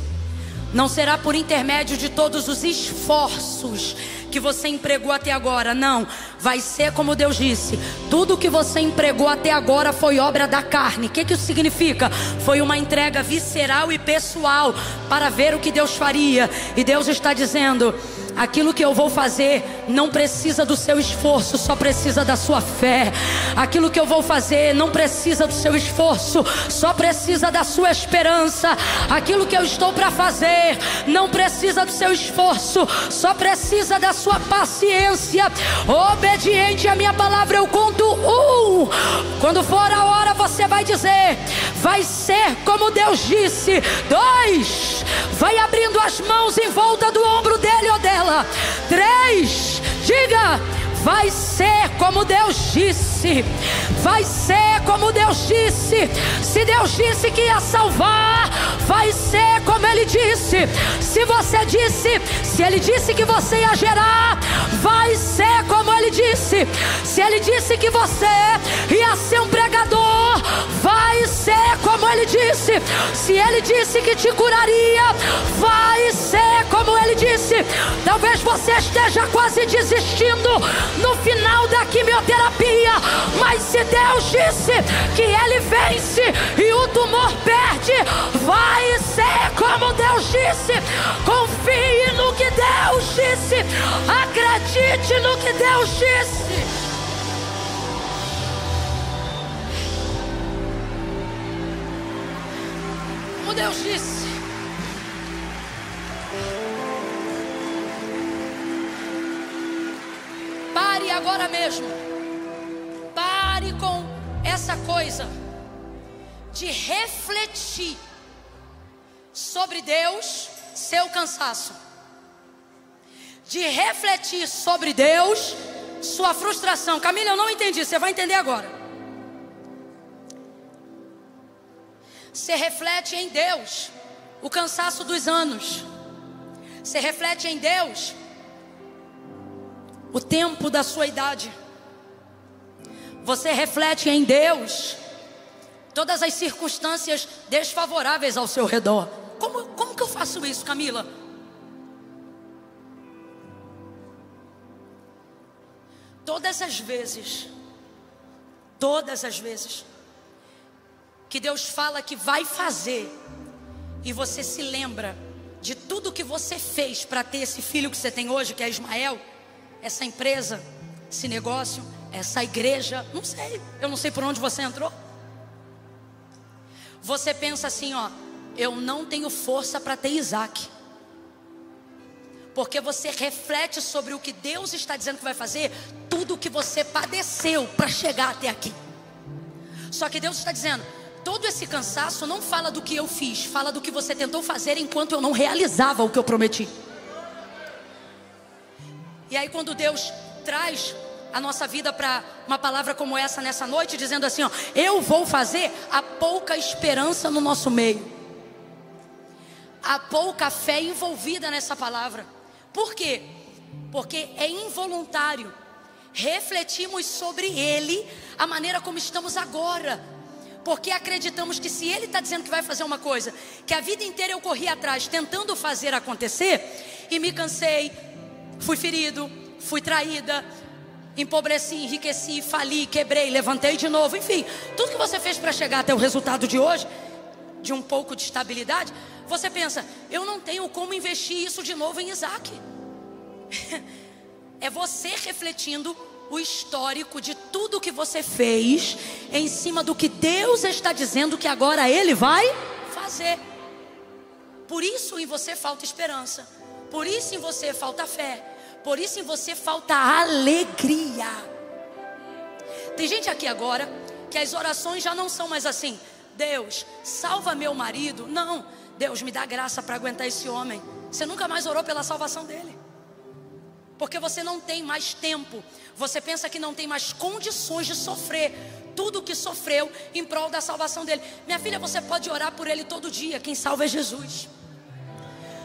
Não será por intermédio de todos os esforços que você empregou até agora. Não, vai ser como Deus disse. Tudo que você empregou até agora foi obra da carne. O que isso significa? Foi uma entrega visceral e pessoal para ver o que Deus faria. E Deus está dizendo: aquilo que eu vou fazer não precisa do seu esforço, só precisa da sua fé. Aquilo que eu vou fazer não precisa do seu esforço, só precisa da sua esperança. Aquilo que eu estou para fazer não precisa do seu esforço, só precisa da sua paciência. Obediente à minha palavra, eu conto 1. Quando for a hora, você vai dizer: vai ser como Deus disse. 2, vai abrindo as mãos em volta do ombro dele ou dela. 3, diga: vai ser como Deus disse. Vai ser como Deus disse. Se Deus disse que ia salvar, vai ser como Ele disse. Se Ele disse que você ia gerar, vai ser como Ele disse. Se Ele disse que você ia ser um pregador, vai ser como Ele disse. Se Ele disse que te curaria, vai ser como Ele disse. Talvez você esteja quase desistindo no final da quimioterapia, mas se Deus disse que Ele vence e o tumor perde, vai ser como Deus disse. Confie no que Deus disse, acredite no que Deus disse. Como Deus disse. Pare agora mesmo. Pare com essa coisa de refletir sobre Deus, seu cansaço. De refletir sobre Deus, sua frustração. Camila, eu não entendi, você vai entender agora. Você reflete em Deus o cansaço dos anos. Você reflete em Deus o tempo da sua idade. Você reflete em Deus todas as circunstâncias desfavoráveis ao seu redor. Como que eu faço isso, Camila? Todas as vezes que Deus fala que vai fazer, e você se lembra de tudo que você fez para ter esse filho que você tem hoje, que é Ismael, essa empresa, esse negócio, essa igreja, eu não sei por onde você entrou. Você pensa assim, ó: eu não tenho força para ter Isaac. Porque você reflete sobre o que Deus está dizendo que vai fazer, tudo que você padeceu para chegar até aqui. Só que Deus está dizendo: todo esse cansaço não fala do que eu fiz, fala do que você tentou fazer enquanto eu não realizava o que eu prometi. E aí quando Deus traz a nossa vida para uma palavra como essa nessa noite, dizendo assim, ó: eu vou fazer, há pouca esperança no nosso meio, há pouca fé envolvida nessa palavra. Por quê? Porque é involuntário. Refletimos sobre Ele, a maneira como estamos agora, porque acreditamos que se Ele está dizendo que vai fazer uma coisa, que a vida inteira eu corri atrás tentando fazer acontecer, e me cansei, fui ferido, fui traída, empobreci, enriqueci, fali, quebrei, levantei de novo, enfim, tudo que você fez para chegar até o resultado de hoje, de um pouco de estabilidade, você pensa: eu não tenho como investir isso de novo em Isaac. É você refletindo o histórico de tudo que você fez em cima do que Deus está dizendo que agora Ele vai fazer. Por isso em você falta esperança, por isso em você falta fé, por isso em você falta alegria. Tem gente aqui agora que as orações já não são mais assim: Deus, salva meu marido. Não, Deus, me dá graça para aguentar esse homem. Você nunca mais orou pela salvação dele, porque você não tem mais tempo. Você pensa que não tem mais condições de sofrer tudo que sofreu em prol da salvação dele. Minha filha, você pode orar por ele todo dia. Quem salva é Jesus.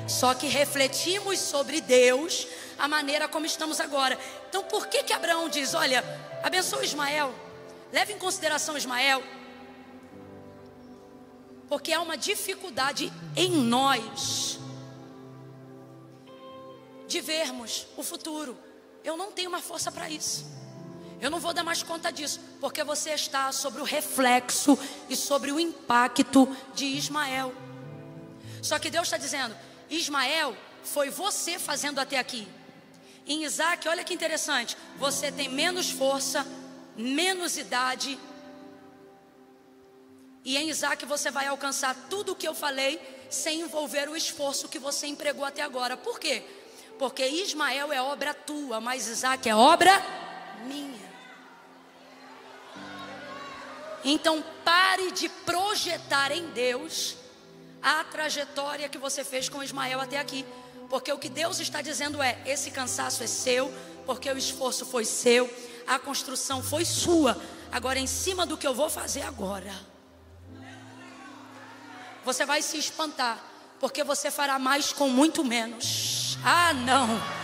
Só que refletimos sobre Deus, a maneira como estamos agora. Então por que Abraão diz, olha, abençoa Ismael, leve em consideração Ismael? Porque há uma dificuldade em nós de vermos o futuro. Eu não tenho uma força para isso. Eu não vou dar mais conta disso, porque você está sobre o reflexo e sobre o impacto de Ismael. Só que Deus está dizendo, Ismael foi você fazendo até aqui. Em Isaac, olha que interessante, você tem menos força, menos idade, e em Isaac você vai alcançar tudo o que eu falei, sem envolver o esforço que você empregou até agora. Por quê? Porque Ismael é obra tua, mas Isaac é obra minha. Então pare de projetar em Deus a trajetória que você fez com Ismael até aqui. Porque o que Deus está dizendo é, esse cansaço é seu, porque o esforço foi seu, a construção foi sua. Agora em cima do que eu vou fazer agora, você vai se espantar, porque você fará mais com muito menos. Ah, não.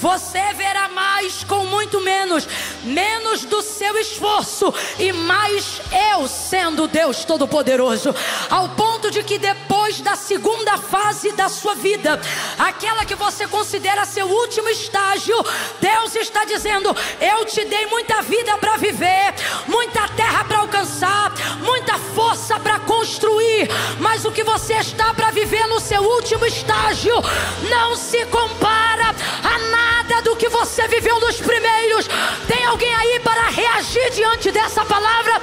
Você verá mais com muito menos. Menos do seu esforço e mais eu sendo Deus Todo-Poderoso. Ao ponto de que depois da segunda fase da sua vida, aquela que você considera seu último estágio, Deus está dizendo, eu te dei muita vida para viver, muita terra para alcançar, muita força para construir, mas o que você está para viver no seu último estágio não se compara a nada do que você viveu nos primeiros. Tem alguém aí para reagir diante dessa palavra?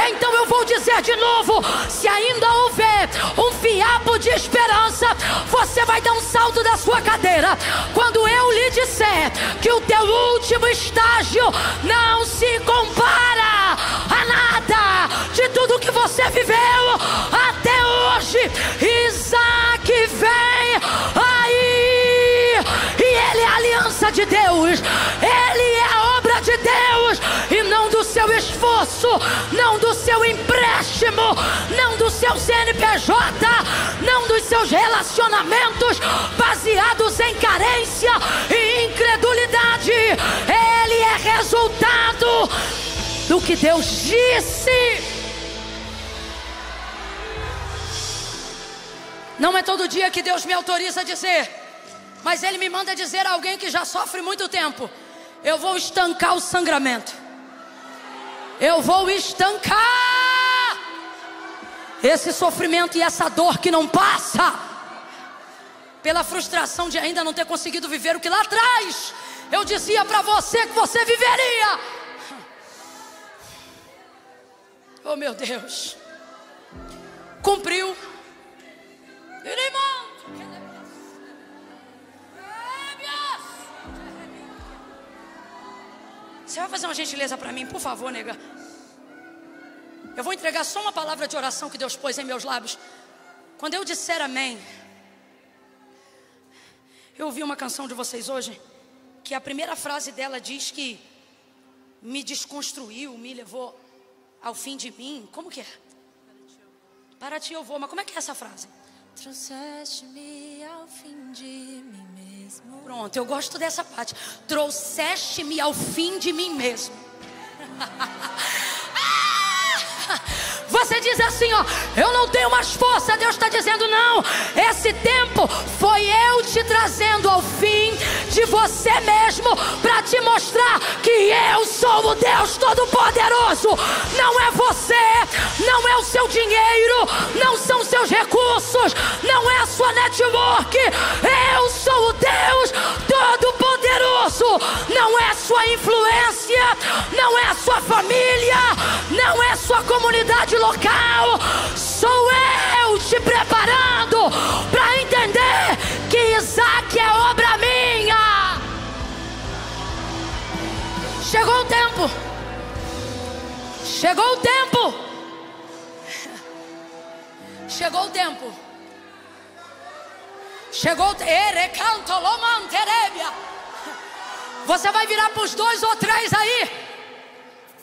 Então eu vou dizer de novo, se ainda houver um fiapo de esperança, você vai dar um salto da sua cadeira quando eu lhe disser que o teu último estágio não se compara a nada de tudo que você viveu até hoje. Isaac vem aí, e ele é a aliança de Deus, ele é a obra de Deus, e não do seu esforço, não do seu empréstimo, não do seu CNPJ, não dos seus relacionamentos baseados em carência e incredulidade. Ele é resultado do que Deus disse. Não é todo dia que Deus me autoriza a dizer, mas Ele me manda dizer a alguém que já sofre muito tempo, eu vou estancar o sangramento. Eu vou estancar esse sofrimento e essa dor que não passa, pela frustração de ainda não ter conseguido viver o que lá atrás eu dizia para você que você viveria. Oh meu Deus, cumpriu. Você vai fazer uma gentileza para mim, por favor, nega? Eu vou entregar só uma palavra de oração que Deus pôs em meus lábios. Quando eu disser amém, eu ouvi uma canção de vocês hoje, que a primeira frase dela diz que me desconstruiu, me levou ao fim de mim. Como que é? Para ti eu vou, mas como é que é essa frase? Trouxeste-me ao fim de mim mesmo. Pronto, eu gosto dessa parte. Trouxeste-me ao fim de mim mesmo. Você diz assim, ó, eu não tenho mais força. Deus está dizendo, não, esse tempo foi eu te trazendo ao fim de você mesmo, para te mostrar que eu sou o Deus Todo-Poderoso. Não é você, não é o seu dinheiro, não são seus recursos, não é a sua network. Eu sou o Deus Todo-Poderoso. Não é a sua influência, não é a sua família, não é a sua comunidade local. Sou eu te preparando para entender que Isaac é obra minha. Chegou o tempo. Chegou o tempo. Chegou o tempo. Chegou o tempo. Você vai virar para os 2 ou 3 aí,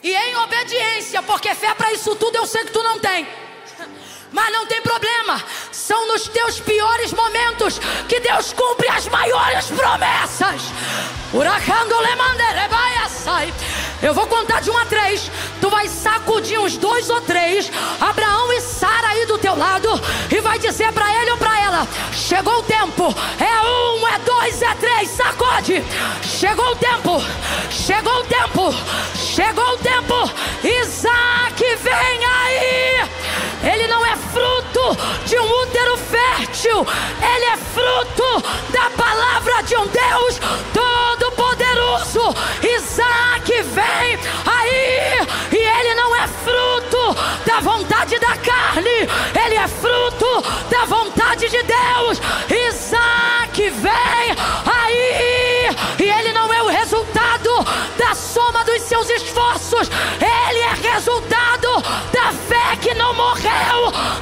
e em em obediência, porque fé para isso tudo eu sei que tu não tem. Mas não tem problema, são nos teus piores momentos que Deus cumpre as maiores promessas. Eu vou contar de 1 a 3. Tu vai sacudir uns 2 ou 3, Abraão e Sara aí do teu lado, e vai dizer para ele ou para ela: chegou o tempo. É 1, é 2, é 3, sacode. Chegou o tempo, chegou o tempo, chegou o tempo. Isaac vem aí. Ele não é fruto de um útero fértil, ele é fruto da palavra de um Deus todo-poderoso. Isaac vem aí, e ele não é fruto da vontade da carne, ele é fruto da vontade de Deus. Isaac vem aí, e ele não é o resultado da soma dos seus esforços, ele é resultado da fé que não morreu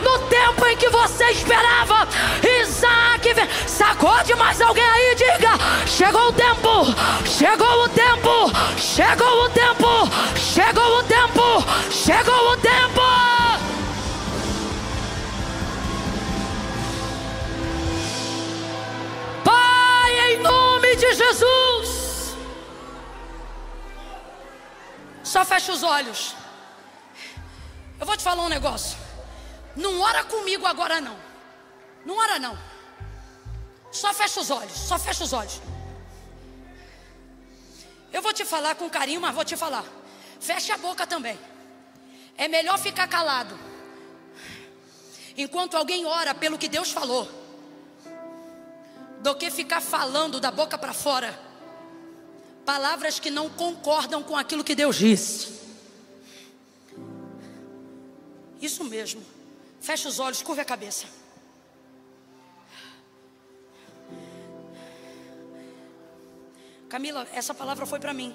no tempo em que você esperava. Isaac vem. Sacode mais alguém aí, diga: chegou o tempo, chegou o tempo, chegou o tempo, chegou o tempo, chegou o tempo. Pai, em nome de Jesus, só fecha os olhos. Eu vou te falar um negócio. Não ora comigo agora não. Não ora não. Só fecha os olhos. Só fecha os olhos. Eu vou te falar com carinho, mas vou te falar. Fecha a boca também. É melhor ficar calado enquanto alguém ora pelo que Deus falou, do que ficar falando da boca para fora palavras que não concordam com aquilo que Deus disse. Isso mesmo. Fecha os olhos, curva a cabeça. Camila, essa palavra foi para mim.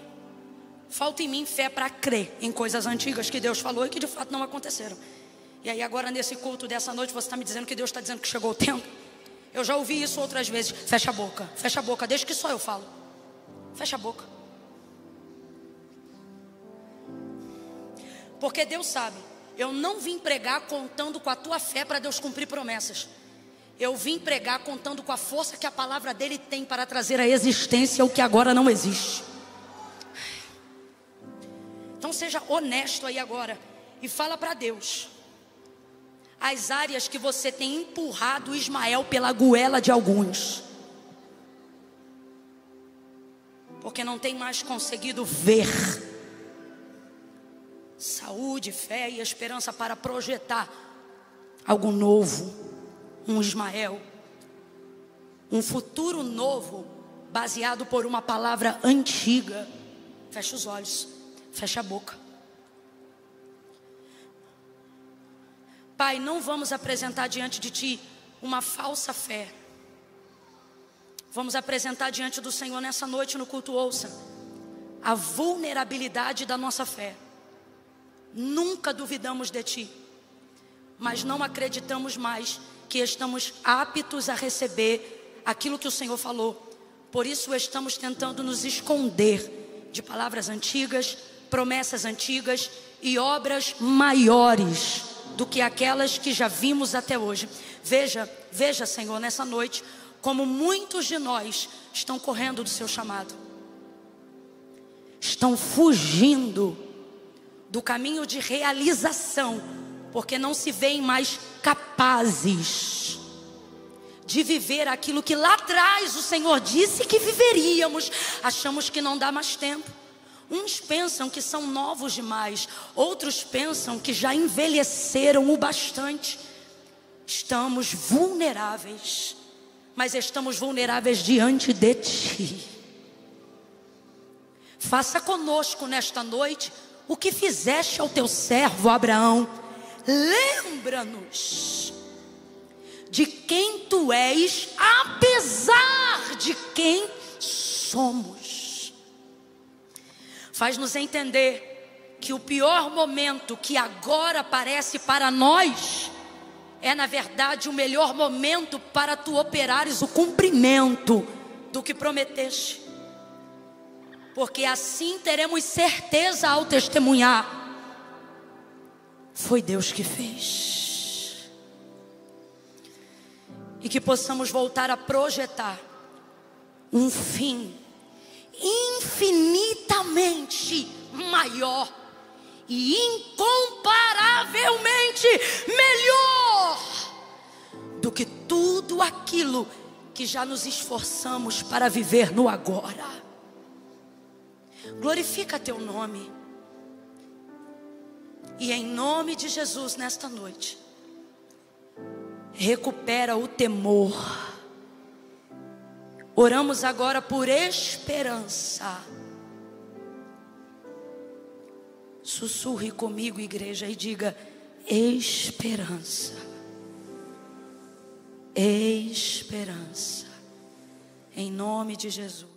Falta em mim fé para crer em coisas antigas que Deus falou e que de fato não aconteceram. E aí agora nesse culto dessa noite você está me dizendo que Deus está dizendo que chegou o tempo. Eu já ouvi isso outras vezes. Fecha a boca, deixa que só eu falo. Fecha a boca. Porque Deus sabe, eu não vim pregar contando com a tua fé para Deus cumprir promessas. Eu vim pregar contando com a força que a palavra dele tem para trazer à existência o que agora não existe. Então seja honesto aí agora e fala para Deus as áreas que você tem empurrado Ismael pela goela de alguns, porque não tem mais conseguido ver saúde, fé e esperança para projetar algo novo, um Ismael, um futuro novo, baseado por uma palavra antiga. Fecha os olhos, fecha a boca. Pai, não vamos apresentar diante de Ti uma falsa fé. Vamos apresentar diante do Senhor nessa noite no culto, ouça, a vulnerabilidade da nossa fé. Nunca duvidamos de Ti, mas não acreditamos mais que estamos aptos a receber aquilo que o Senhor falou. Por isso estamos tentando nos esconder de palavras antigas, promessas antigas e obras maiores do que aquelas que já vimos até hoje. Veja, Senhor, nessa noite, como muitos de nós estão correndo do seu chamado, estão fugindo do caminho de realização, porque não se veem mais capazes de viver aquilo que lá atrás o Senhor disse que viveríamos. Achamos que não dá mais tempo. Uns pensam que são novos demais, outros pensam que já envelheceram o bastante. Estamos vulneráveis, mas estamos vulneráveis diante de Ti. Faça conosco nesta noite o que fizeste ao teu servo Abraão. Lembra-nos de quem Tu és, apesar de quem somos. Faz-nos entender que o pior momento que agora aparece para nós é na verdade o melhor momento para Tu operares o cumprimento do que prometeste. Porque assim teremos certeza ao testemunhar foi Deus que fez. E que possamos voltar a projetar um fim infinitamente maior e incomparavelmente melhor do que tudo aquilo que já nos esforçamos para viver no agora. Glorifica teu nome. E em nome de Jesus, nesta noite, recupera o temor. Oramos agora por esperança. Sussurre comigo, igreja, e diga: esperança. Esperança. Em nome de Jesus.